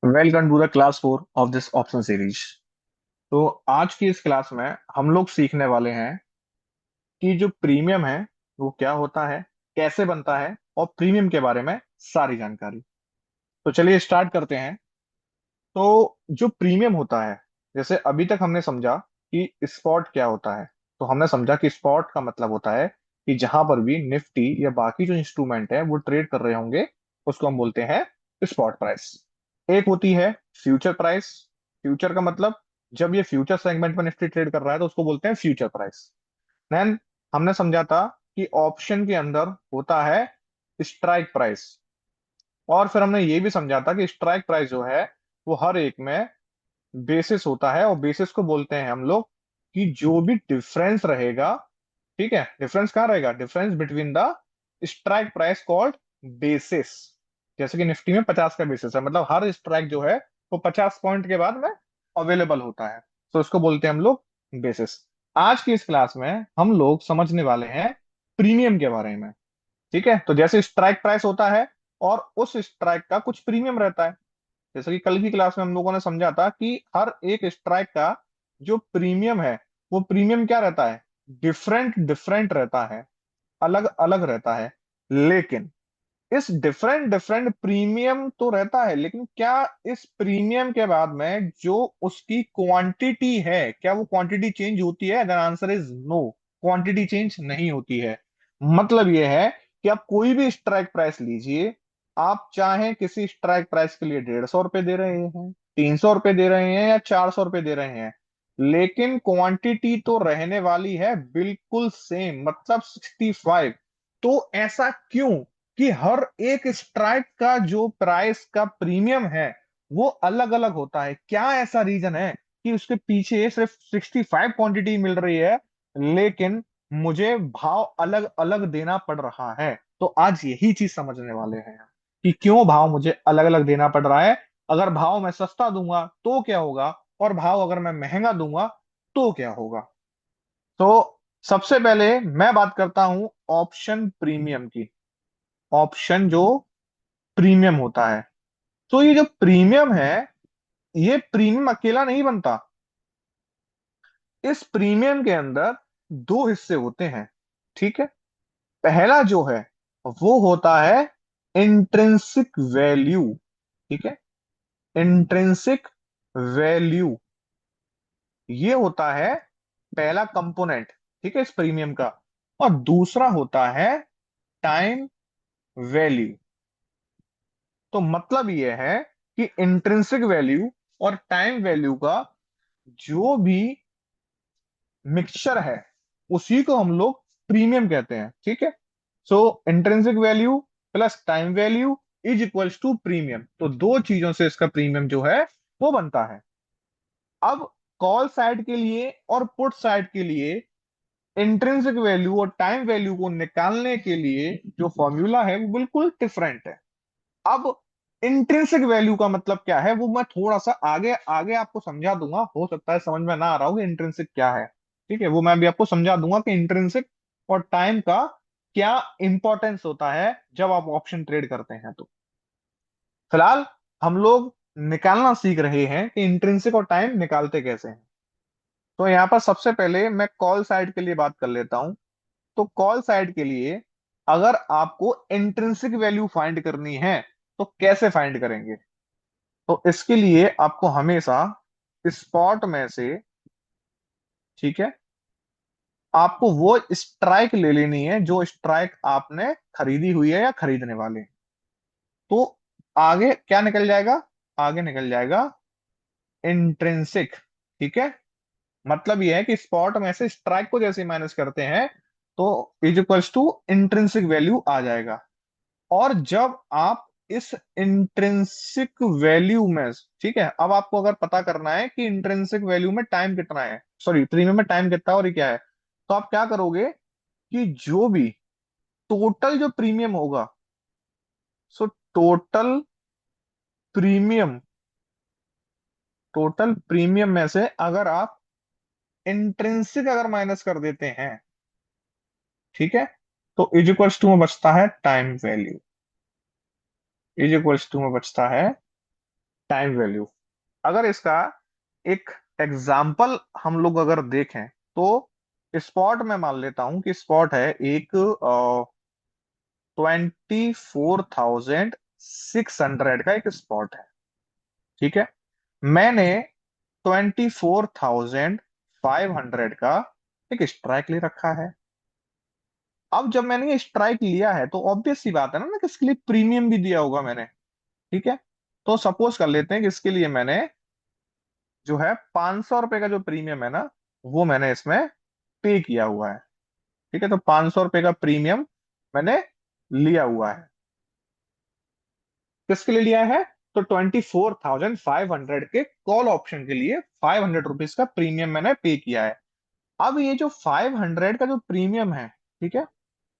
Welcome to the class 4 of this option series. तो आज की इस क्लास में हम लोग सीखने वाले हैं कि जो प्रीमियम है वो क्या होता है, कैसे बनता है और प्रीमियम के बारे में सारी जानकारी। तो चलिए स्टार्ट करते हैं। तो जो प्रीमियम होता है, जैसे अभी तक हमने समझा कि स्पॉट क्या होता है। तो हमने समझा कि स्पॉट का मतलब होता है कि जहां पर भी निफ्टी या बाकी जो इंस्ट्रूमेंट है वो ट्रेड कर रहे होंगे, उसको हम बोलते हैं स्पॉट प्राइस। एक होती है फ्यूचर प्राइस। फ्यूचर का मतलब जब ये फ्यूचर सेगमेंट में निफ्टी ट्रेड कर रहा है तो उसको बोलते हैं फ्यूचर प्राइस। देन हमने समझा था कि ऑप्शन के अंदर होता है स्ट्राइक प्राइस। और फिर हमने ये भी समझा था कि स्ट्राइक प्राइस जो है वो हर एक में बेसिस होता है, और बेसिस को बोलते हैं हम लोग कि जो भी डिफरेंस रहेगा, ठीक है, डिफरेंस कहाँ रहेगा, difference between the strike price called basis. जैसे कि निफ्टी में 50 का बेसिस है, मतलब हर स्ट्राइक जो है वो 50 पॉइंट के बाद में अवेलेबल होता है, तो इसको बोलते हैं हम लोग बेसिस। आज की इस क्लास में हम लोग समझने वाले हैं प्रीमियम के बारे में। ठीक है, तो जैसे स्ट्राइक प्राइस होता है और उस स्ट्राइक का कुछ प्रीमियम रहता है। जैसे कि कल की क्लास में हम लोगों ने समझा था कि हर एक स्ट्राइक का जो प्रीमियम है वो प्रीमियम क्या रहता है, डिफरेंट डिफरेंट रहता है, अलग अलग रहता है। लेकिन इस डिफरेंट डिफरेंट प्रीमियम तो रहता है, लेकिन क्या इस प्रीमियम के बाद में जो उसकी क्वांटिटी है, क्या वो क्वांटिटी चेंज होती है? Then answer is no, quantity change नहीं होती है। मतलब यह है कि आप कोई भी स्ट्राइक प्राइस लीजिए, आप चाहे किसी स्ट्राइक प्राइस के लिए 150 रुपए दे रहे हैं, 300 रुपए दे रहे हैं या 400 रुपए दे रहे हैं, लेकिन क्वांटिटी तो रहने वाली है बिल्कुल सेम, मतलब 65। तो ऐसा क्यों कि हर एक स्ट्राइक का जो प्राइस का प्रीमियम है वो अलग अलग होता है? क्या ऐसा रीजन है कि उसके पीछे सिर्फ 65 क्वांटिटी मिल रही है लेकिन मुझे भाव अलग अलग देना पड़ रहा है? तो आज यही चीज समझने वाले हैं कि क्यों भाव मुझे अलग अलग देना पड़ रहा है। अगर भाव मैं सस्ता दूंगा तो क्या होगा, और भाव अगर मैं महंगा दूंगा तो क्या होगा। तो सबसे पहले मैं बात करता हूं ऑप्शन प्रीमियम की। ऑप्शन जो प्रीमियम होता है, तो ये जो प्रीमियम है, ये प्रीमियम अकेला नहीं बनता। इस प्रीमियम के अंदर दो हिस्से होते हैं। ठीक है, पहला जो है वो होता है इंट्रिंसिक वैल्यू। ठीक है, इंट्रिंसिक वैल्यू ये होता है पहला कंपोनेंट, ठीक है, इस प्रीमियम का। और दूसरा होता है टाइम वैल्यू। तो मतलब ये है कि इंट्रिंसिक वैल्यू और टाइम वैल्यू का जो भी मिक्सचर है उसी को हम लोग प्रीमियम कहते हैं। ठीक है, so intrinsic value plus time value is equals to premium. तो दो चीजों से इसका प्रीमियम जो है वो बनता है। अब कॉल साइड के लिए और पुट साइड के लिए इंट्रिंसिक वैल्यू और टाइम वैल्यू को निकालने के लिए जो फॉर्मूला है वो बिल्कुल डिफरेंट है। अब इंट्रिंसिक वैल्यू का मतलब क्या है वो मैं थोड़ा सा आगे आगे आपको समझा दूंगा, हो सकता है समझ में ना आ रहा हो कि इंट्रिंसिक क्या है। ठीक है, वो मैं भी आपको समझा दूंगा कि इंट्रिंसिक और टाइम का क्या इंपॉर्टेंस होता है जब आप ऑप्शन ट्रेड करते हैं। तो फिलहाल हम लोग निकालना सीख रहे हैं कि इंट्रिंसिक और टाइम निकालते कैसे हैं। तो यहाँ पर सबसे पहले मैं कॉल साइड के लिए बात कर लेता हूं। तो कॉल साइड के लिए अगर आपको इंट्रिंसिक वैल्यू फाइंड करनी है तो कैसे फाइंड करेंगे? तो इसके लिए आपको हमेशा स्पॉट में से, ठीक है, आपको वो स्ट्राइक ले लेनी है जो स्ट्राइक आपने खरीदी हुई है या खरीदने वाले हैं। तो आगे क्या निकल जाएगा? आगे निकल जाएगा इंट्रिंसिक। ठीक है, मतलब ये है कि स्पॉट में से स्ट्राइक को जैसे माइनस करते हैं तो is equals to intrinsic value आ जाएगा। और जब आप इस इंट्रिंसिक वैल्यू में, ठीक है, अब आपको अगर पता करना है कि इंट्रिंसिक वैल्यू में टाइम कितना है, सॉरी प्रीमियम में टाइम कितना है और ये क्या है, तो आप क्या करोगे कि जो भी टोटल जो प्रीमियम होगा, so total premium, total premium में से अगर आप इंट्रिंसिक अगर माइनस कर देते हैं, ठीक है, तो इज इक्वल्स टू में बचता है time value. Is equals to में बचता है टाइम वैल्यू। अगर इसका एक एग्जाम्पल हम लोग अगर देखें तो स्पॉट में मान लेता हूं कि स्पॉट है एक 24,600 का एक स्पॉट है। ठीक है, मैंने 24,500 का एक स्ट्राइक ले रखा है। अब जब मैंने ये स्ट्राइक लिया है तो ऑब्वियस सी बात है ना कि इसके लिए प्रीमियम भी दिया होगा मैंने। ठीक है, तो सपोज कर लेते हैं कि इसके लिए मैंने जो है 500 रुपए का जो प्रीमियम है ना, वो मैंने इसमें पे किया हुआ है। ठीक है, तो 500 रुपए का प्रीमियम मैंने लिया हुआ है। किसके लिए लिया है? तो 24,500 के कॉल ऑप्शन के लिए 500 रुपीज का प्रीमियम मैंने पे किया है। अब ये जो 500 का जो प्रीमियम है, ठीक है,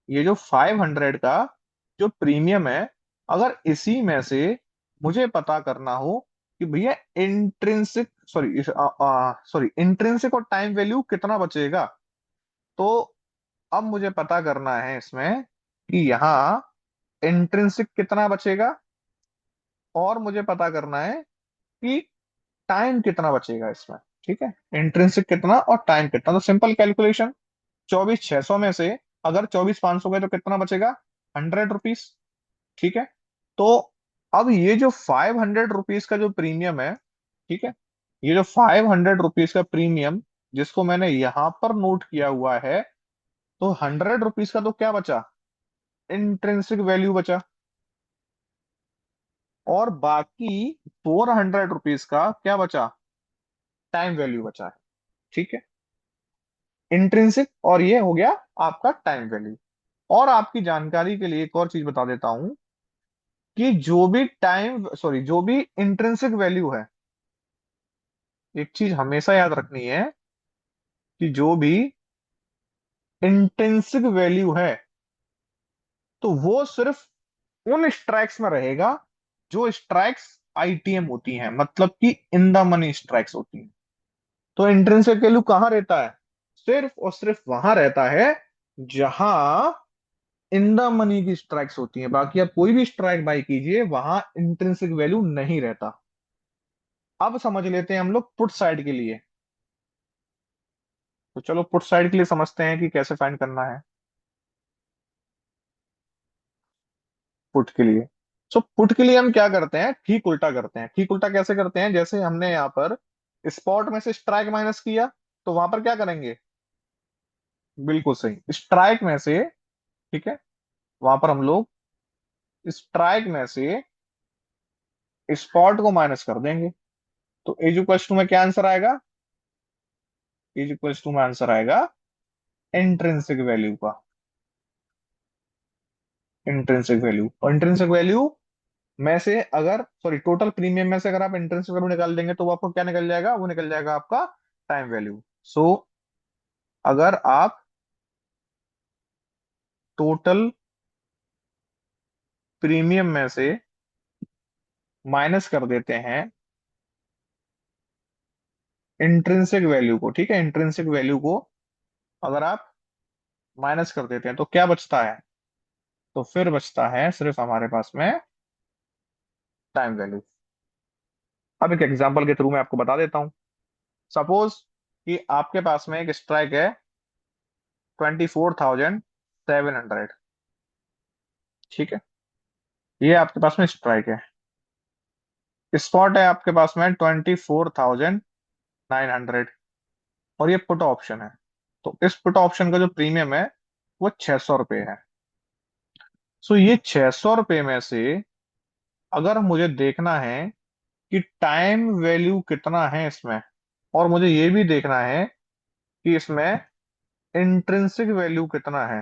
ये जो 500 का जो प्रीमियम है, अगर इसी में से मुझे पता करना हो कि भैया इंट्रिंसिक इंट्रिंसिक और टाइम वैल्यू कितना बचेगा, तो अब मुझे पता करना है इसमें कि यहाँ इंट्रिंसिक कितना बचेगा और मुझे पता करना है कि टाइम कितना बचेगा इसमें। ठीक है, इंट्रिंसिक कितना और टाइम कितना, तो सिंपल कैलकुलेशन, 24,600 में से अगर 24,500 गए तो कितना बचेगा? 100 रुपीज। ठीक है, तो अब ये जो 500 रुपीज का जो प्रीमियम है, ठीक है, ये जो 500 रुपीज का प्रीमियम जिसको मैंने यहां पर नोट किया हुआ है, तो 100 रुपीज का तो क्या बचा? इंट्रिंसिक वैल्यू बचा। और बाकी 400 रुपीज का क्या बचा? टाइम वैल्यू बचा है। ठीक है, इंट्रिंसिक और ये हो गया आपका टाइम वैल्यू। और आपकी जानकारी के लिए एक और चीज बता देता हूं कि जो भी इंट्रिंसिक वैल्यू है, एक चीज हमेशा याद रखनी है कि जो भी इंट्रिंसिक वैल्यू है तो वो सिर्फ उन स्ट्राइक्स में रहेगा जो स्ट्राइक्स आईटीएम होती हैं, मतलब कि इन द मनी स्ट्राइक्स होती हैं। तो इंट्रिंसिक वैल्यू कहाँ रहता है? सिर्फ और सिर्फ वहां रहता है जहां इन द मनी की स्ट्राइक्स होती हैं। बाकी आप कोई भी स्ट्राइक बाई कीजिए, वहां इंट्रिंसिक वैल्यू नहीं रहता। अब समझ लेते हैं हम लोग पुट साइड के लिए। तो चलो पुट साइड के लिए समझते हैं कि कैसे फाइंड करना है पुट के लिए। सो पुट के लिए हम क्या करते हैं, ठीक उल्टा करते हैं। ठीक उल्टा कैसे करते हैं? जैसे हमने यहाँ पर स्पॉट में से स्ट्राइक माइनस किया, तो वहां पर क्या करेंगे? बिल्कुल सही, स्ट्राइक में से। ठीक है, वहां पर हम लोग स्ट्राइक में से स्पॉट को माइनस कर देंगे। तो एज इक्वल्स टू में क्या आंसर आएगा? एज इक्वल्स टू में आंसर आएगा इंट्रिंसिक वैल्यू का। इंट्रिंसिक वैल्यू, और इंट्रिंसिक वैल्यू में से अगर टोटल प्रीमियम में से अगर आप इंट्रिंसिक वैल्यू निकाल देंगे तो वो आपको क्या निकल जाएगा? वो निकल जाएगा आपका टाइम वैल्यू। सो अगर आप टोटल प्रीमियम में से माइनस कर देते हैं इंट्रिंसिक वैल्यू को, ठीक है, इंट्रिंसिक वैल्यू को अगर आप माइनस कर देते हैं तो क्या बचता है? तो फिर बचता है सिर्फ हमारे पास में टाइम वैल्यू। अब एक एग्जांपल के थ्रू मैं आपको बता देता हूं। सपोज कि आपके पास में एक स्ट्राइक है 24,700। ठीक है, ये आपके पास में स्ट्राइक है। स्पॉट है आपके पास में 24,900, और ये पुट ऑप्शन है। तो इस पुट ऑप्शन का जो प्रीमियम है वो 600 रुपये है। सो ये 600 रुपये में से अगर मुझे देखना है कि टाइम वैल्यू कितना है इसमें, और मुझे ये भी देखना है कि इसमें इंट्रिंसिक वैल्यू कितना है,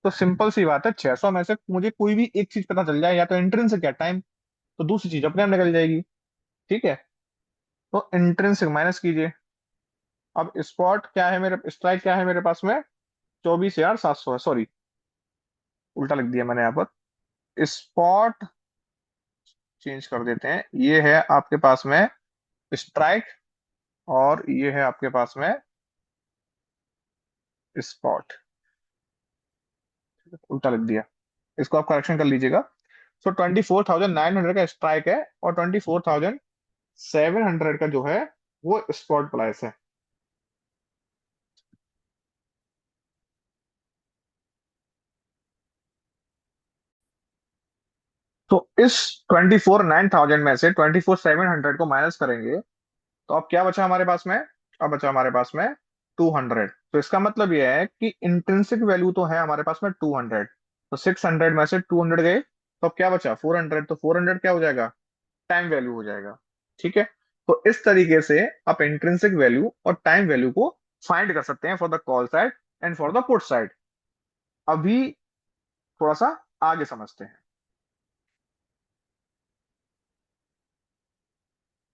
तो सिंपल सी बात है, 600 में से मुझे कोई भी एक चीज पता चल जाए, या तो इंट्रिंसिक या टाइम, तो दूसरी चीज अपने आप निकल जाएगी। ठीक है, तो इंट्रिंसिक माइनस कीजिए। अब स्पॉट क्या है, मेरे स्ट्राइक क्या है मेरे पास में? 24,700 है, सॉरी उल्टा लिख दिया मैंने यहाँ पर। स्पॉट चेंज कर देते हैं, ये है आपके पास में स्ट्राइक, और ये है आपके पास में स्पॉट। उल्टा लिख दिया, इसको आप करेक्शन कर लीजिएगा। सो 24,900 का स्ट्राइक है और 24,700 का जो है वो स्पॉट प्राइस है। तो इस 24,900 में से 24,700 को माइनस करेंगे तो अब क्या बचा हमारे पास में? अब बचा हमारे पास में 200। तो इसका मतलब यह है कि इंट्रिंसिक वैल्यू तो है हमारे पास में 200। तो 600 में से 200 गए तो अब क्या बचा? 400। तो 400 क्या हो जाएगा? टाइम वैल्यू हो जाएगा। ठीक है। तो इस तरीके से आप इंट्रिंसिक वैल्यू और टाइम वैल्यू को फाइंड कर सकते हैं for the call side and for the put side. अभी थोड़ा सा आगे समझते हैं।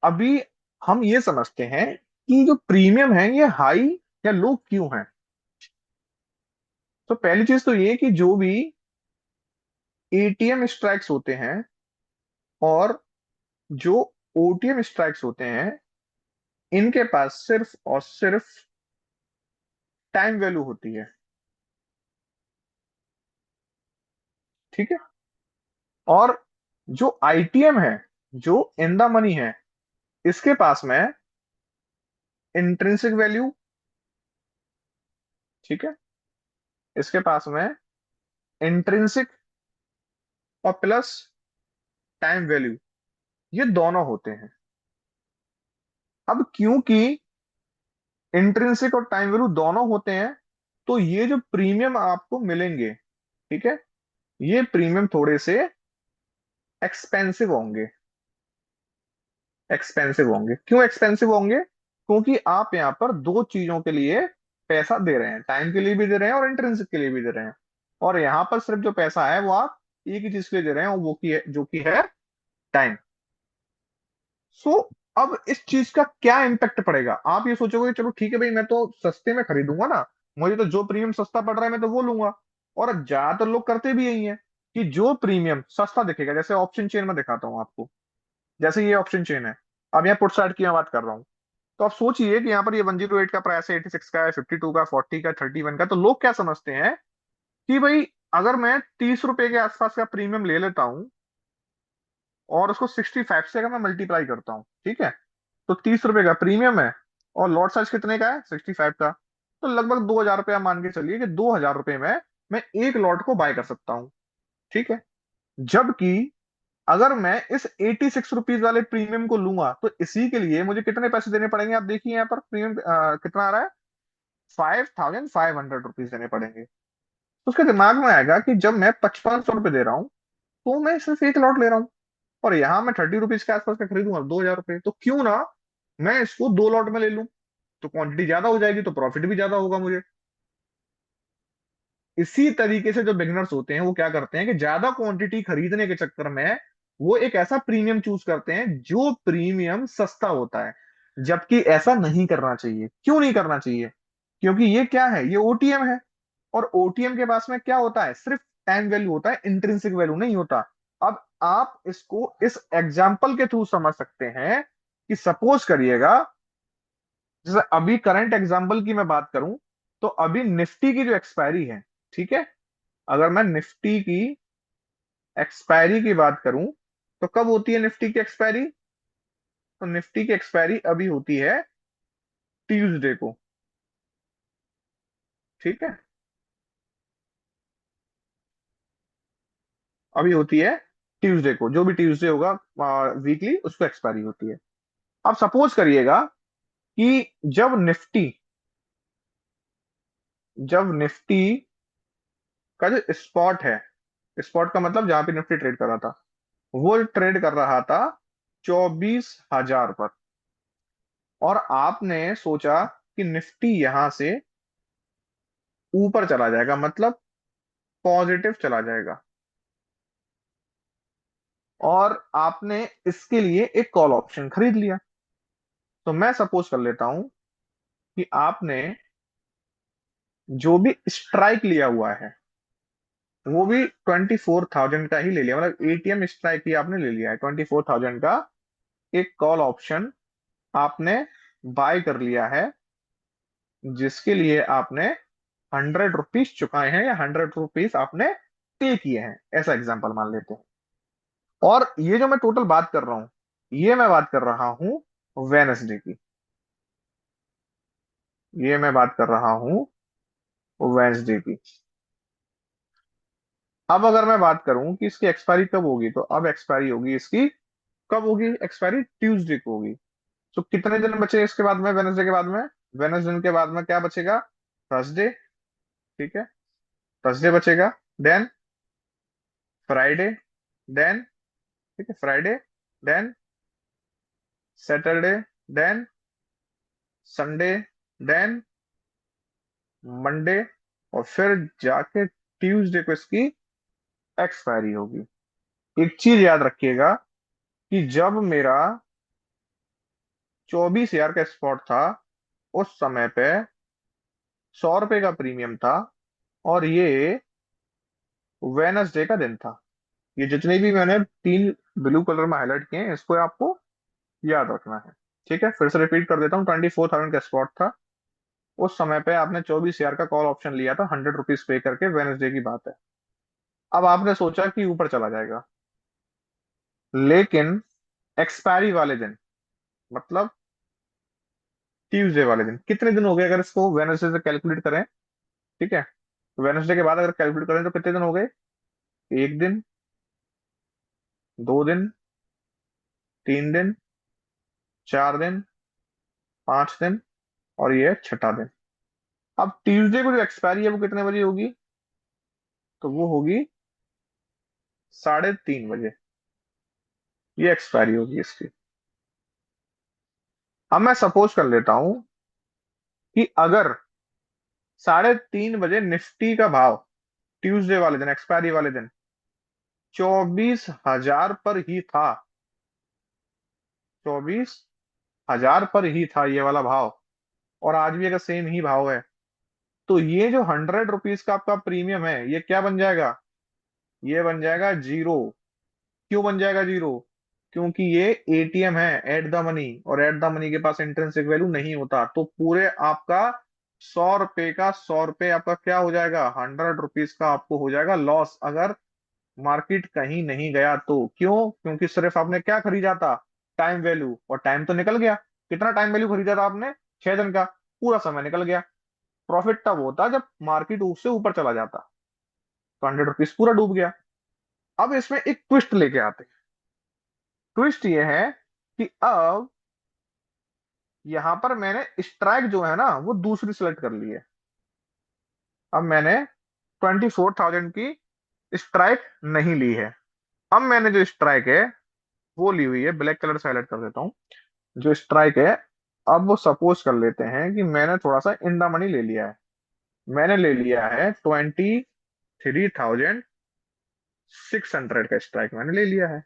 अभी हम ये समझते हैं कि जो प्रीमियम है ये हाई या लो क्यों है। तो पहली चीज तो ये कि जो भी एटीएम स्ट्राइक्स होते हैं और जो ओटीएम स्ट्राइक्स होते हैं इनके पास सिर्फ और सिर्फ टाइम वैल्यू होती है। ठीक है। और जो आईटीएम है, जो इन द मनी है, इसके पास में इंट्रिंसिक वैल्यू, ठीक है, इसके पास में इंट्रिंसिक और प्लस टाइम वैल्यू, ये दोनों होते हैं। अब क्योंकि इंट्रिंसिक और टाइम वैल्यू दोनों होते हैं तो ये जो प्रीमियम आपको मिलेंगे, ठीक है, ये प्रीमियम थोड़े से एक्सपेंसिव होंगे। एक्सपेंसिव होंगे क्यों एक्सपेंसिव होंगे? क्योंकि आप यहाँ पर दो चीजों के लिए पैसा दे रहे हैं, टाइम के लिए भी दे रहे हैं और इंट्रिंसिक के लिए भी दे रहे हैं। और यहाँ पर सिर्फ जो पैसा है वो आप एक ही चीज के लिए दे रहे हैं और वो की है, जो कि है टाइम। सो अब इस चीज का क्या इम्पेक्ट पड़ेगा? आप ये सोचोगे चलो ठीक है भाई, मैं तो सस्ते में खरीदूंगा ना, मुझे तो जो प्रीमियम सस्ता पड़ रहा है मैं तो वो लूंगा। और ज्यादातर लोग करते भी यही है कि जो प्रीमियम सस्ता दिखेगा, जैसे ऑप्शन चेन में दिखाता हूँ आपको, जैसे ये ऑप्शन चेन है, अब यहाँ पुट साइड की मैं बात कर रहा हूँ। तो आप सोचिए कि यहाँ पर ये 108 का प्राइस है, 86 का है, 52 का, 40 का, 31 का। तो लोग क्या समझते हैं कि भाई अगर मैं 30 रुपए के आसपास का प्रीमियम ले लेता हूँ और उसको 65 से अगर मैं मल्टीप्लाई करता हूँ, ठीक है, तो 30 रुपए का प्रीमियम है और लॉट साइज कितने का है? 65 का। तो लगभग 2,000 रुपया मान के चलिए कि 2,000 रुपये में मैं एक लॉट को बाय कर सकता हूँ। ठीक है। जबकि अगर मैं इस 86 रुपीज वाले प्रीमियम को लूंगा तो इसी के लिए मुझे कितने पैसे देने पड़ेंगे? आप देखिए यहाँ पर प्रीमियम कितना आ रहा है, 5,500 रुपीज देने पड़ेंगे। तो उसके दिमाग में आएगा कि जब मैं 5500 रुपये दे रहा हूँ तो मैं सिर्फ एक लॉट ले रहा हूँ और यहाँ मैं 30 रुपीज के आसपास का खरीदूंगा 2,000 रुपये, तो क्यों ना मैं इसको दो लॉट में ले लूं। तो क्वांटिटी ज्यादा हो जाएगी तो प्रॉफिट भी ज्यादा होगा मुझे। इसी तरीके से जो बिगनर्स होते हैं वो क्या करते हैं कि ज्यादा क्वांटिटी खरीदने के चक्कर में वो एक ऐसा प्रीमियम चूज करते हैं जो प्रीमियम सस्ता होता है। जबकि ऐसा नहीं करना चाहिए। क्यों नहीं करना चाहिए? क्योंकि ये क्या है, ये ओटीएम है और ओटीएम के पास में क्या होता है? सिर्फ टाइम वैल्यू होता है, इंट्रिंसिक वैल्यू नहीं होता। अब आप इसको इस एग्जाम्पल के थ्रू समझ सकते हैं कि सपोज करिएगा, जैसे अभी करंट एग्जांपल की मैं बात करूं तो अभी निफ्टी की जो एक्सपायरी है, ठीक है, अगर मैं निफ्टी की एक्सपायरी की बात करूं तो कब होती है निफ्टी की एक्सपायरी? तो निफ्टी की एक्सपायरी अभी होती है ट्यूसडे को। ठीक है, अभी होती है ट्यूसडे को, जो भी ट्यूसडे होगा वीकली उसको एक्सपायरी होती है। अब सपोज करिएगा कि जब निफ्टी का जो स्पॉट है, स्पॉट का मतलब जहां पे निफ्टी ट्रेड कर रहा था, वो ट्रेड कर रहा था 24,000 पर। और आपने सोचा कि निफ्टी यहां से ऊपर चला जाएगा, मतलब पॉजिटिव चला जाएगा, और आपने इसके लिए एक कॉल ऑप्शन खरीद लिया। तो मैं सपोज कर लेता हूं कि आपने जो भी स्ट्राइक लिया हुआ है वो भी 24,000 का ही ले लिया, मतलब एटीएम स्ट्राइक ही आपने ले लिया है 24,000 का। एक कॉल ऑप्शन आपने बाय कर लिया है जिसके लिए आपने 100 रुपीज चुकाए हैं या 100 रुपीज आपने पे किए हैं, ऐसा एग्जांपल मान लेते हैं। और ये जो मैं टोटल बात कर रहा हूं, ये मैं बात कर रहा हूं वेनसडे की, ये मैं बात कर रहा हूं वेंसडे की। अब अगर मैं बात करूं कि इसकी एक्सपायरी कब होगी, तो अब एक्सपायरी होगी इसकी, कब होगी एक्सपायरी, ट्यूसडे को होगी। तो कितने दिन बचे इसके बाद में, वेनसडे के बाद में, वेनसडे के बाद में क्या बचेगा, थर्सडे। ठीक है, थर्सडे बचेगा, देन फ्राइडे, देन, ठीक है, Friday, then Saturday, then Sunday, then Monday, और फिर जाके ट्यूसडे को इसकी एक्सपायरी होगी। एक चीज याद रखिएगा कि जब मेरा 24,000 का स्पॉट था, उस समय पे 100 रुपए का प्रीमियम था, और ये वेनसडे का दिन था। ये जितने भी मैंने तीन ब्लू कलर में हाईलाइट किए हैं, इसको आपको याद रखना है। ठीक है, फिर से रिपीट कर देता हूँ, 24,000 का स्पॉट था, उस समय पे आपने 24,000 का कॉल ऑप्शन लिया था, 100 रुपीज पे करके, वेनसडे की बात है। अब आपने सोचा कि ऊपर चला जाएगा, लेकिन एक्सपायरी वाले दिन, मतलब ट्यूसडे वाले दिन, कितने दिन हो गए अगर इसको वेनसडे से कैलकुलेट करें, ठीक है, वेनसडे के बाद अगर कैलकुलेट करें तो कितने दिन हो गए, एक दिन, 2 दिन, 3 दिन, 4 दिन, 5 दिन, और ये है छठा दिन। अब ट्यूसडे को जो एक्सपायरी है वो कितने बजे होगी, तो वो होगी 3:30 बजे, ये एक्सपायरी होगी इसकी। अब मैं सपोज कर लेता हूं कि अगर 3:30 बजे निफ्टी का भाव, ट्यूसडे वाले दिन, एक्सपायरी वाले दिन, 24,000 पर ही था, 24,000 पर ही था ये वाला भाव, और आज भी अगर सेम ही भाव है, तो ये जो 100 रुपीज का आपका प्रीमियम है, ये क्या बन जाएगा, ये बन जाएगा जीरो। क्यों बन जाएगा जीरो, क्योंकि ये एटीएम है, एट द मनी, और एट द मनी के पास इंट्रिंसिक वैल्यू नहीं होता, तो पूरे आपका 100 रुपए का, 100 रुपए आपका क्या हो जाएगा, 100 रुपीज का आपको हो जाएगा लॉस, अगर मार्केट कहीं नहीं गया तो। क्यों, क्योंकि सिर्फ आपने क्या खरीदा था, टाइम वैल्यू, और टाइम तो निकल गया। कितना टाइम वैल्यू खरीदा था आपने, 6 दिन का, पूरा समय निकल गया। प्रॉफिट तब होता जब मार्केट उससे ऊपर चला जाता, तो 100 रुपीज पूरा डूब गया। अब इसमें एक ट्विस्ट लेके आते हैं। ट्विस्ट ये है कि अब यहां पर मैंने स्ट्राइक जो है ना वो दूसरी सिलेक्ट कर ली है। अब मैंने 24,000 की स्ट्राइक नहीं ली है। अब मैंने जो स्ट्राइक है वो ली हुई है, ब्लैक कलर से हाईलाइट कर देता हूँ, जो स्ट्राइक है। अब वो सपोज कर लेते हैं कि मैंने थोड़ा सा इन द मनी ले लिया है, मैंने ले लिया है 23,600 का स्ट्राइक मैंने ले लिया है।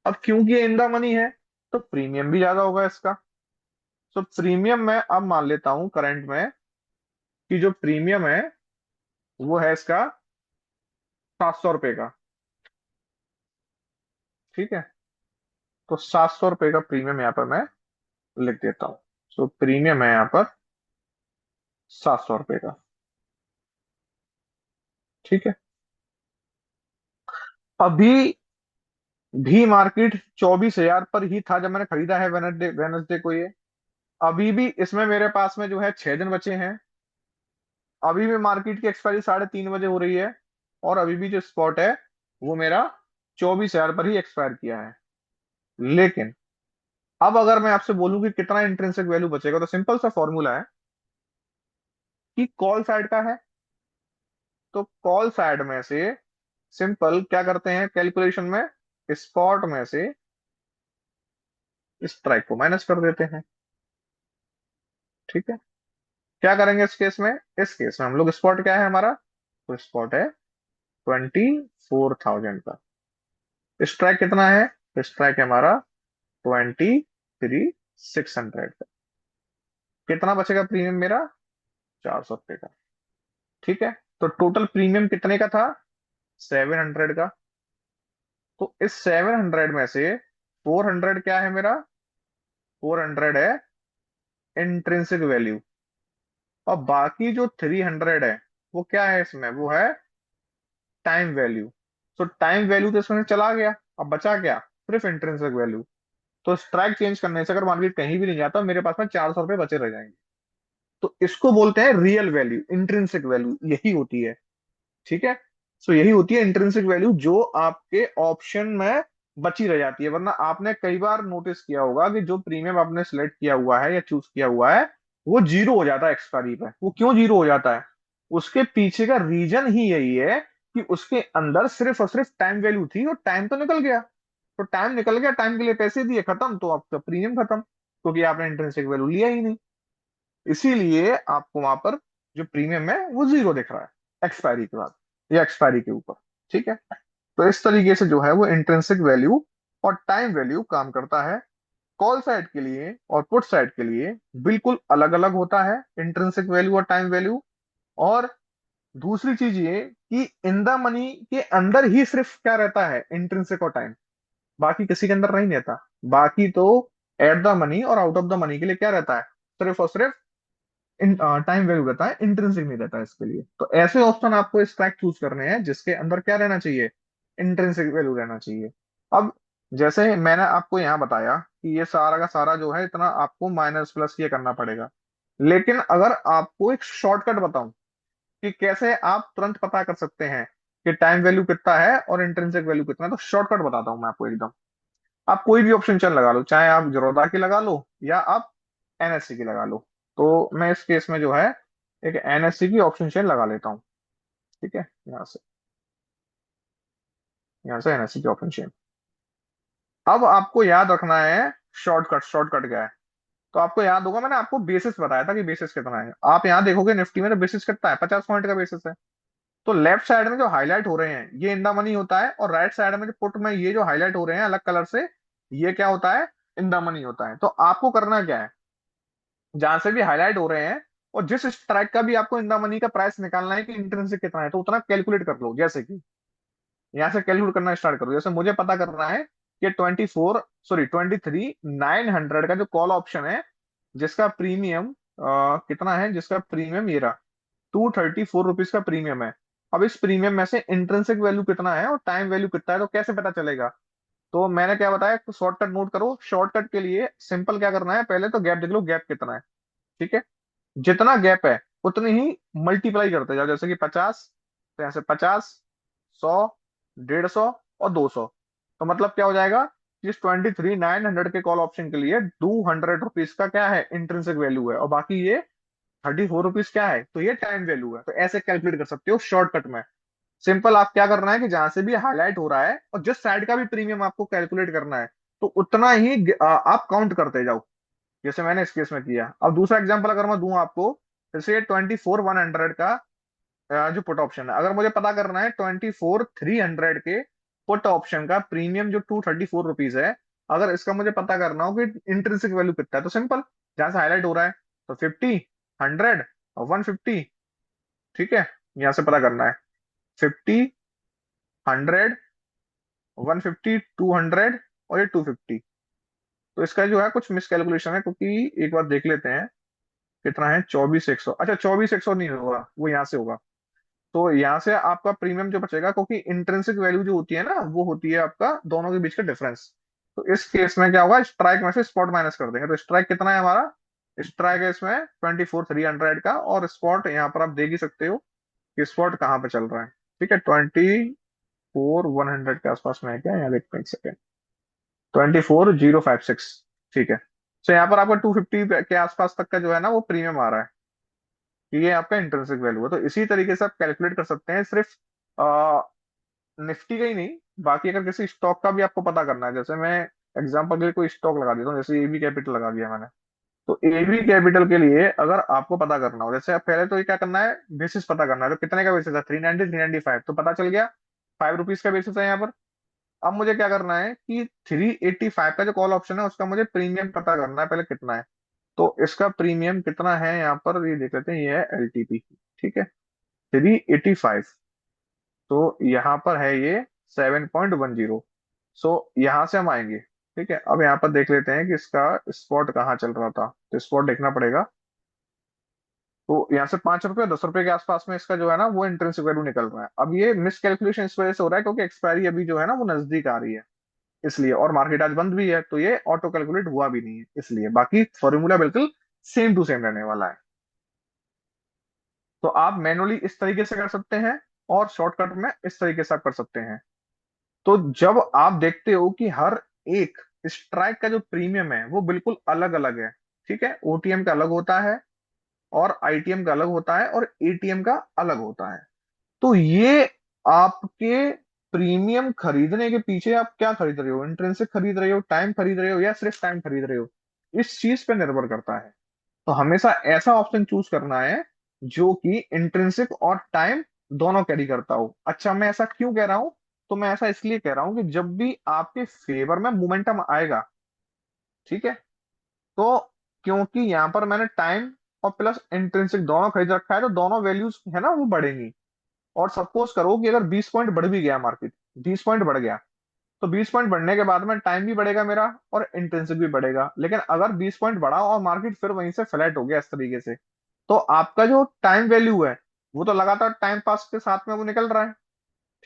अब क्योंकि ये इन द मनी है, तो प्रीमियम भी ज्यादा होगा इसका। तो प्रीमियम मैं अब मान लेता हूं करंट में कि जो प्रीमियम है वो है इसका 700 रुपए का। ठीक है, तो 700 रुपए का प्रीमियम यहाँ पर मैं लिख देता हूँ। तो प्रीमियम है यहाँ पर 700 रुपए का। ठीक है, अभी भी मार्केट 24,000 पर ही था जब मैंने खरीदा है वेनसडे, वेनसडे को ये। अभी भी इसमें मेरे पास में जो है 6 दिन बचे हैं। अभी भी मार्केट की एक्सपायरी 3:30 बजे हो रही है, और अभी भी जो स्पॉट है वो मेरा 24,000 पर ही एक्सपायर किया है। लेकिन अब अगर मैं आपसे बोलूं कि कितना इंट्रिंसिक वैल्यू बचेगा, तो सिंपल सा फॉर्मूला है कि कॉल साइड का है। तो कॉल साइड में से सिंपल क्या करते हैं कैलकुलेशन में, स्पॉट में से स्ट्राइक को माइनस कर देते हैं। ठीक है, क्या करेंगे इस केस में, इस केस में हम लोग, स्पॉट क्या है हमारा, तो स्पॉट है 24,000 का। स्ट्राइक कितना है, स्ट्राइक है हमारा 23,600 का। कितना बचेगा प्रीमियम मेरा, 400 रुपए का। ठीक है, तो टोटल प्रीमियम कितने का था, 700 का। तो इस 700 में से 400 क्या है मेरा, 400 है इंट्रिंसिक वैल्यू, और बाकी जो 300 है वो क्या है इसमें, वो है टाइम वैल्यू। तो टाइम वैल्यू तो इसमें चला गया, अब बचा क्या, सिर्फ इंट्रिंसिक वैल्यू। तो स्ट्राइक चेंज करने से अगर मान लीजिए कहीं भी नहीं जाता, मेरे पास में 400 रुपये बचे रह जाएंगे। तो इसको बोलते हैं रियल वैल्यू, इंट्रिंसिक वैल्यू यही होती है। ठीक है। सो यही होती है इंट्रिंसिक वैल्यू, जो आपके ऑप्शन में बची रह जाती है। वरना आपने कई बार नोटिस किया होगा कि जो प्रीमियम आपने सिलेक्ट किया हुआ है या चूज किया हुआ है, वो जीरो हो जाता है एक्सपायरी पे। वो क्यों जीरो हो जाता है, उसके पीछे का रीजन ही यही है कि उसके अंदर सिर्फ और सिर्फ टाइम वैल्यू थी, और टाइम तो निकल गया। तो टाइम निकल गया, टाइम के लिए पैसे दिए, खत्म, तो आपका प्रीमियम खत्म, क्योंकि आपने इंट्रिंसिक वैल्यू लिया ही नहीं। इसीलिए आपको वहां पर जो प्रीमियम है वो जीरो दिख रहा है एक्सपायरी के बाद या एक्सपायरी के ऊपर। ठीक है। तो इस तरीके से जो है वो इंट्रिंसिक वैल्यू और टाइम वैल्यू काम करता है। कॉल साइड के लिए और पुट साइड के लिए बिल्कुल अलग अलग होता है इंट्रिंसिक वैल्यू और टाइम वैल्यू। और दूसरी चीज ये कि इन द मनी के अंदर ही सिर्फ क्या रहता है, इंट्रिंसिक और टाइम, बाकी किसी के अंदर नहीं रहता। बाकी तो एट द मनी और आउट ऑफ द मनी के लिए क्या रहता है, सिर्फ और सिर्फ टाइम वैल्यू रहता है, इंट्रिंसिक नहीं रहता है इसके लिए। तो ऐसे ऑप्शन आपको इस ट्रैक चूज करने हैं जिसके अंदर क्या रहना चाहिए, इंट्रिंसिक वैल्यू रहना चाहिए। अब जैसे मैंने आपको यहाँ बताया कि ये सारा का सारा जो है इतना आपको माइनस प्लस ये करना पड़ेगा। लेकिन अगर आपको एक शॉर्टकट बताऊं कि कैसे आप तुरंत पता कर सकते हैं कि टाइम वैल्यू कितना है और इंट्रिंसिक वैल्यू कितना है, तो शॉर्टकट बताता हूं मैं आपको एकदम। आप कोई भी ऑप्शन चेन लगा लो, चाहे आप जरोधा की लगा लो या आप एनएससी की लगा लो। तो मैं इस केस में जो है एक एनएससी की ऑप्शन चेन लगा लेता हूँ। ठीक है, यहाँ से एनएससी की ऑप्शन चेन। अब आपको याद रखना है शॉर्टकट, शॉर्टकट क्या है। तो आपको याद होगा मैंने आपको बेसिस बताया था कि बेसिस कितना है। आप यहाँ देखोगे निफ्टी में तो बेसिस कितना है, 50 पॉइंट का बेसिस है। तो लेफ्ट साइड में जो हाईलाइट हो रहे हैं ये इन द मनी होता है, और राइट साइड में जो पुट में ये जो हाईलाइट हो रहे हैं अलग कलर से, ये क्या होता है, इन द मनी होता है। तो आपको करना क्या है, जहां से भी हाईलाइट हो रहे हैं और जिस स्ट्राइक का भी आपको इन द मनी का प्राइस निकालना है कि इंट्रिंसिक कितना है, तो उतना कैलकुलेट कर लो। जैसे कि यहाँ से कैलकुलेट करना स्टार्ट करो। जैसे मुझे पता करना है कि 23,900 का जो कॉल ऑप्शन है, जिसका प्रीमियम कितना है, जिसका प्रीमियम ये रहा, ₹234 का प्रीमियम है। अब इस प्रीमियम में से इंट्रिंसिक वैल्यू कितना है और टाइम वैल्यू कितना है, तो कैसे पता चलेगा। तो मैंने क्या बताया, तो शॉर्टकट नोट करो। शॉर्टकट के लिए सिंपल क्या करना है, पहले तो गैप देख लो, गैप कितना है। ठीक है। जितना गैप है उतनी ही मल्टीप्लाई करते जाओ। जैसे कि 50, तो यहाँ से 50, 100, 150 और 200। तो मतलब क्या हो जाएगा, इस 23,900 के कॉल ऑप्शन के लिए ₹200 का क्या है, इंट्रिंसिक वैल्यू है, और बाकी ये ₹34 क्या है, तो ये टाइम वैल्यू है। तो ऐसे कैलकुलेट कर सकते हो शॉर्टकट में। सिंपल आप क्या करना है कि जहां से भी हाईलाइट हो रहा है और जिस साइड का भी प्रीमियम आपको कैलकुलेट करना है, तो उतना ही आप काउंट करते जाओ, जैसे मैंने इस केस में किया। अब दूसरा एग्जांपल अगर मैं दूं आपको, जैसे 24,100 का जो पुट ऑप्शन है, अगर मुझे पता करना है 24,300 के पुट ऑप्शन का प्रीमियम जो ₹234 है, अगर इसका मुझे पता करना हो कि इंट्रिंसिक वैल्यू कितना है, तो सिंपल, जहां से हाईलाइट हो रहा है तो 50, 100 और 150। ठीक है, यहां से पता करना है 50, 100, 150, 200 और ये 250। तो इसका जो है कुछ मिसकैलकुलेशन है, क्योंकि एक बार देख लेते हैं कितना है, 24,100। अच्छा, 24,100 नहीं होगा, वो यहाँ से होगा। तो यहाँ से आपका प्रीमियम जो बचेगा, क्योंकि इंट्रिंसिक वैल्यू जो होती है ना, वो होती है आपका दोनों के बीच का डिफरेंस। तो इस केस में क्या होगा, स्ट्राइक में से स्पॉट माइनस कर देंगे। तो स्ट्राइक कितना है हमारा, स्ट्राइक है इसमें 24,300 का, और स्पॉट यहाँ पर आप देख ही सकते हो कि स्पॉट कहाँ पे चल रहा है। ठीक है, 24,100 के आसपास में है क्या, यहाँ देखते हैं एक सेकेंड, 24,056। ठीक है। तो यहाँ पर आपका 250 के आसपास तक का जो है ना वो प्रीमियम आ रहा है, कि ये आपका इंट्रिंसिक वैल्यू है। तो इसी तरीके से आप कैलकुलेट कर सकते हैं, सिर्फ निफ्टी का ही नहीं, बाकी अगर किसी स्टॉक का भी आपको पता करना है। जैसे मैं एग्जांपल के लिए कोई स्टॉक लगा देता हूँ, जैसे एबी कैपिटल लगा दिया मैंने। तो एबी कैपिटल के लिए अगर आपको पता करना हो, जैसे आप पहले तो ये क्या करना है, बेसिस पता करना है। तो कितने का बेसिस है, 390, 395, तो पता चल गया ₹5 का बेसिस है यहाँ पर। अब मुझे क्या करना है कि 385 का जो कॉल ऑप्शन है उसका मुझे प्रीमियम पता करना है, पहले कितना है। तो इसका प्रीमियम कितना है यहाँ पर, ये देख लेते हैं, ये है एलटीपी। ठीक है, 385। तो यहाँ पर है ये 7.10। सो यहाँ से हम आएंगे। ठीक है, अब यहाँ पर देख लेते हैं कि इसका स्पॉट कहाँ चल रहा था, तो स्पॉट देखना पड़ेगा। तो यहाँ से ₹5, ₹10 के आसपास में इसका जो है ना वो इंट्रिंसिक वैल्यू निकल रहा है। अब ये मिस कैलकुलेशन इस वजह से हो रहा है क्योंकि एक्सपायरी अभी जो है ना वो नजदीक आ रही है। इसलिए, और मार्केट आज बंद भी है तो ये ऑटो कैलकुलेट हुआ भी नहीं है इसलिए, बाकी फॉर्मूला बिल्कुल सेम टू सेम रहने वाला है। तो आप मैनुअली इस तरीके से कर सकते हैं और शॉर्टकट में इस तरीके से आप कर सकते हैं। तो जब आप देखते हो कि हर एक स्ट्राइक का जो प्रीमियम है वो बिल्कुल अलग अलग है, ठीक है, ओटीएम का अलग होता है और आईटीएम का अलग होता है और एटीएम का अलग होता है। तो ये आपके प्रीमियम खरीदने के पीछे आप क्या खरीद रहे हो, इंट्रिंसिक खरीद रहे हो, टाइम खरीद रहे हो, या सिर्फ टाइम खरीद रहे हो, इस चीज पे निर्भर करता है। तो हमेशा ऐसा ऑप्शन चूज करना है जो कि इंट्रिंसिक और टाइम दोनों कैरी करता हो। अच्छा, मैं ऐसा क्यों कह रहा हूं? तो मैं ऐसा इसलिए कह रहा हूं कि जब भी आपके फेवर में मोमेंटम आएगा, ठीक है, तो क्योंकि यहां पर मैंने टाइम और प्लस इंट्रिंसिक दोनों खरीद रखा है तो दोनों वैल्यूज है ना वो बढ़ेंगी। और सपोज करो कि अगर 20 पॉइंट बढ़ भी गया मार्केट, 20 पॉइंट बढ़ गया, तो 20 पॉइंट बढ़ने के बाद में टाइम भी बढ़ेगा मेरा और इंटेंसिव भी बढ़ेगा। लेकिन अगर 20 पॉइंट बढ़ा और मार्केट फिर वहीं से फ्लैट हो गया इस तरीके से, तो आपका जो टाइम वैल्यू है वो तो लगातार टाइम पास के साथ में वो निकल रहा है,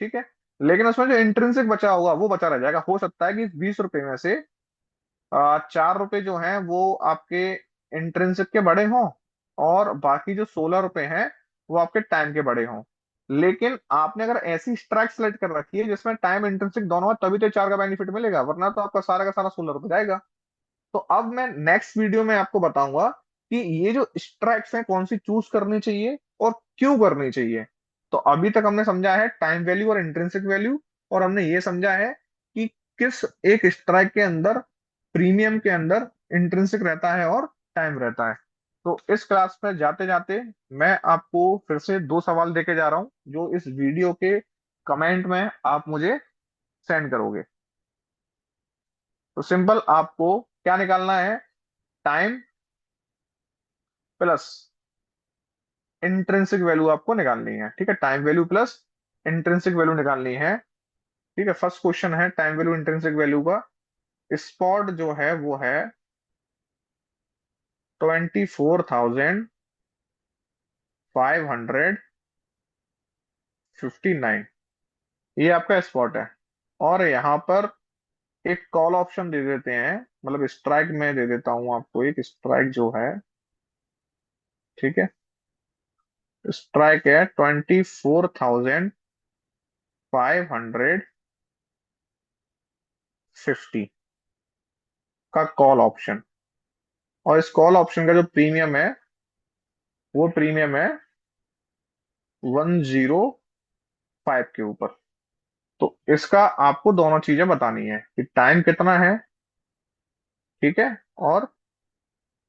ठीक है, लेकिन उसमें जो इंट्रिंसिक बचा होगा वो बचा रह जाएगा। हो सकता है कि 20 रुपए में से 4 रुपए जो हैं वो आपके इंट्रिंसिक के बड़े हों और बाकी जो 16 रुपए हैं वो आपके टाइम के बड़े हों। लेकिन आपने अगर ऐसी स्ट्राइक सेलेक्ट कर रखी है जिसमें टाइम इंट्रिंसिक दोनों है, तभी तो 4 का बेनिफिट मिलेगा, वरना तो आपका सारा का सारा 16 रुपए जाएगा। तो अब मैं नेक्स्ट वीडियो में आपको बताऊंगा कि ये जो स्ट्राइक्स हैं कौन सी चूज करनी चाहिए और क्यों करनी चाहिए। तो अभी तक हमने समझा है टाइम वैल्यू और इंट्रिंसिक वैल्यू, और हमने ये समझा है कि किस एक स्ट्राइक के अंदर, प्रीमियम के अंदर इंट्रिंसिक रहता है और टाइम रहता है। तो इस क्लास में जाते जाते मैं आपको फिर से 2 सवाल देके जा रहा हूं जो इस वीडियो के कमेंट में आप मुझे सेंड करोगे। तो सिंपल आपको क्या निकालना है, टाइम प्लस इंट्रिंसिक वैल्यू आपको निकालनी है, ठीक है, time value plus intrinsic value निकालनी है। ठीक है, फर्स्ट क्वेश्चन है टाइम वैल्यू इंट्रिंसिक वैल्यू का। स्पॉट जो है वो है 24,559, ये आपका स्पॉट है। और यहाँ पर एक कॉल ऑप्शन दे देते हैं, मतलब स्ट्राइक में दे देता हूं आपको, एक स्ट्राइक जो है, ठीक है, स्ट्राइक है 24,550 का कॉल ऑप्शन। और इस कॉल ऑप्शन का जो प्रीमियम है वो प्रीमियम है 105 के ऊपर। तो इसका आपको दोनों चीजें बतानी है कि टाइम कितना है, ठीक है, और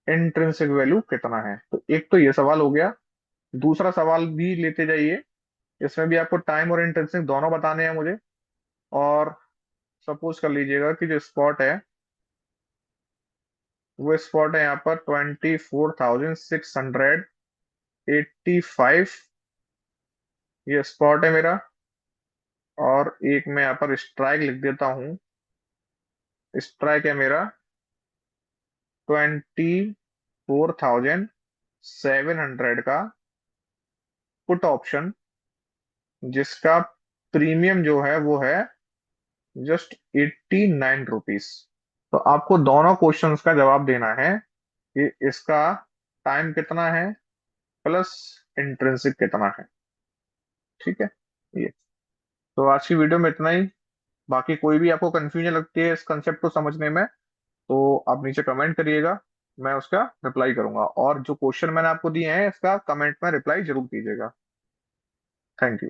इंट्रिंसिक वैल्यू कितना है। तो एक तो ये सवाल हो गया। दूसरा सवाल भी लेते जाइए, इसमें भी आपको टाइम और इंट्रिंसिक दोनों बताने हैं मुझे। और सपोज कर लीजिएगा कि जो स्पॉट है वो स्पॉट है यहाँ पर 24,685, ये स्पॉट है मेरा। और एक मैं यहाँ पर स्ट्राइक लिख देता हूँ, स्ट्राइक है मेरा 24,700 का पुट ऑप्शन, जिसका प्रीमियम जो है वो है जस्ट 89 रुपीज। तो आपको दोनों क्वेश्चंस का जवाब देना है कि इसका टाइम कितना है प्लस इंट्रिंसिक कितना है, ठीक है। ये तो आज की वीडियो में इतना ही। बाकी कोई भी आपको कंफ्यूजन लगती है इस कंसेप्ट को समझने में तो आप नीचे कमेंट करिएगा, मैं उसका रिप्लाई करूंगा। और जो क्वेश्चन मैंने आपको दिए हैं इसका कमेंट में रिप्लाई जरूर कीजिएगा। Thank you.